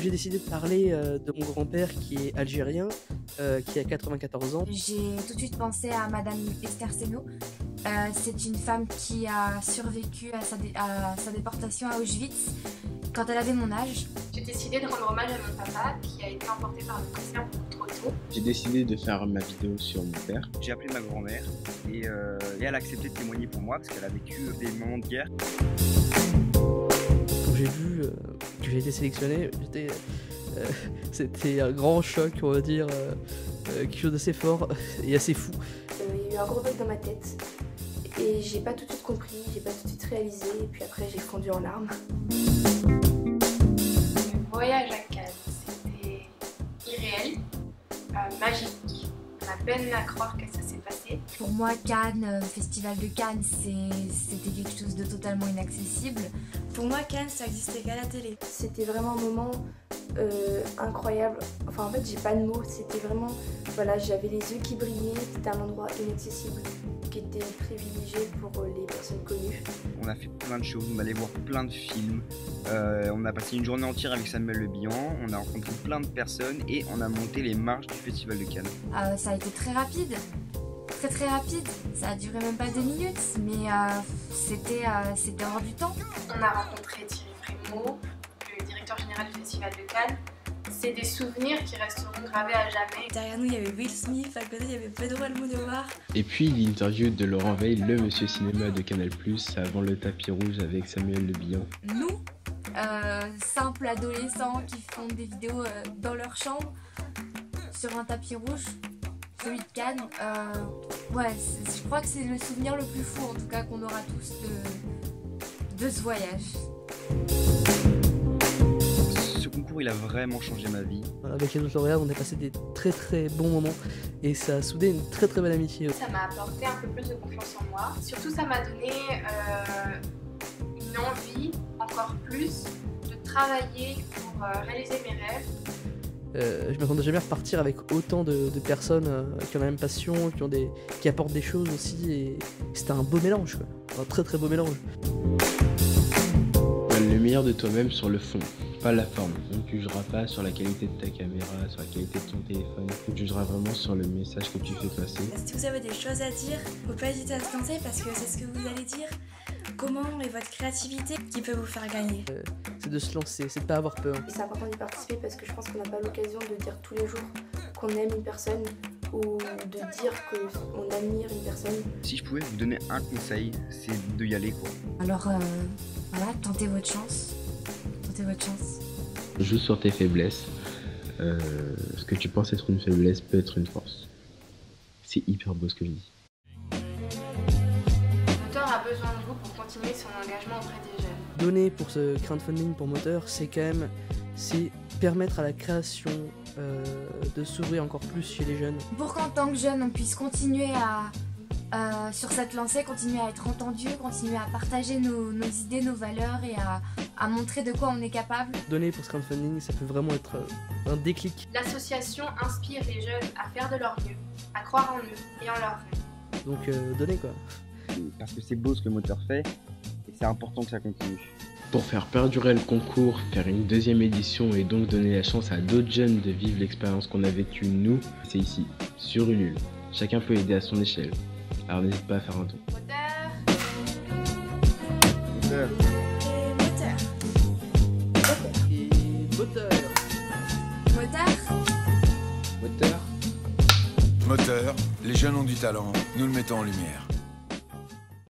j'ai décidé de parler de mon grand-père qui est algérien, qui a 94 ans. J'ai tout de suite pensé à Madame Esther Seno. C'est une femme qui a survécu à sa déportation à Auschwitz quand elle avait mon âge. J'ai décidé de rendre hommage à mon papa qui a été emporté par le cancer beaucoup trop tôt. J'ai décidé de faire ma vidéo sur mon père. J'ai appelé ma grand-mère et elle a accepté de témoigner pour moi parce qu'elle a vécu des moments de guerre. Quand j'ai vu que j'ai été sélectionné, c'était un grand choc, on va dire, quelque chose d'assez fort et assez fou. Il y a eu un gros bug dans ma tête et j'ai pas tout de suite compris, j'ai pas tout de suite réalisé et puis après j'ai fondu en larmes. Le voyage à Cannes, c'était irréel, magique. On a peine à croire que ça s'est passé. Pour moi, Cannes, le festival de Cannes, c'était quelque chose de totalement inaccessible. Pour moi, Cannes, ça existait qu'à la télé. C'était vraiment un moment incroyable. Enfin, en fait, j'ai pas de mots. C'était vraiment, voilà, j'avais les yeux qui brillaient. C'était un endroit inaccessible qui était privilégié pour les personnes connues. On a fait plein de choses, on allait voir plein de films. On a passé une journée entière avec Samuel Le Bihan. On a rencontré plein de personnes et on a monté les marches du festival de Cannes. Ça a été très rapide. Très rapide. Ça a duré même pas 2 minutes, mais c'était hors du temps. On a rencontré Thierry Frémaux, le directeur général du festival de Cannes. C'est des souvenirs qui resteront gravés à jamais. Derrière nous, il y avait Will Smith, à côté, il y avait Pedro Almodovar. Et puis l'interview de Laurent Veil, le monsieur cinéma de Canal+, avant le tapis rouge avec Samuel Le Bihan. Nous, simples adolescents qui font des vidéos dans leur chambre, sur un tapis rouge, celui de Cannes, ouais, je crois que c'est le souvenir le plus fou en tout cas qu'on aura tous de ce voyage. Ce concours, il a vraiment changé ma vie. Avec les autres lauréats, on a passé des très bons moments et ça a soudé une très belle amitié. Ça m'a apporté un peu plus de confiance en moi. Surtout, ça m'a donné une envie, encore plus, de travailler pour réaliser mes rêves. Je m'attendais jamais à repartir avec autant de personnes qui ont la même passion, qui apportent des choses aussi, et c'était un beau mélange, quoi. Un très beau mélange. Donne le meilleur de toi-même sur le fond, pas la forme. On ne jugera pas sur la qualité de ta caméra, sur la qualité de ton téléphone. On jugera vraiment sur le message que tu fais passer. Si vous avez des choses à dire, faut pas hésiter à se lancer parce que c'est ce que vous allez dire. Comment est votre créativité qui peut vous faire gagner? C'est de se lancer, c'est de pas avoir peur. C'est important d'y participer parce que je pense qu'on n'a pas l'occasion de dire tous les jours qu'on aime une personne ou de dire qu'on admire une personne. Si je pouvais vous donner un conseil, c'est de y aller, quoi. Alors voilà, tentez votre chance. Tentez votre chance. Joue sur tes faiblesses. Ce que tu penses être une faiblesse peut être une force. C'est hyper beau ce que je dis. Moteur a besoin de vous pour continuer son engagement auprès des jeunes. Donner pour ce crowdfunding pour Moteur, c'est permettre à la création de s'ouvrir encore plus chez les jeunes. Pour qu'en tant que jeunes, on puisse continuer sur cette lancée, continuer à être entendu, continuer à partager nos idées, nos valeurs et à montrer de quoi on est capable. Donner pour ce crowdfunding, ça peut vraiment être un déclic. L'association inspire les jeunes à faire de leur mieux, à croire en eux et en leurs rêves. Donc donner, quoi. Parce que c'est beau ce que le moteur fait et c'est important que ça continue. Pour faire perdurer le concours, faire une deuxième édition et donc donner la chance à d'autres jeunes de vivre l'expérience qu'on a vécue nous, c'est ici, sur Ulule. Chacun peut aider à son échelle. Alors n'hésite pas à faire un don. Moteur. Et Moteur. Moteur. Moteur. Moteur, les jeunes ont du talent, nous le mettons en lumière.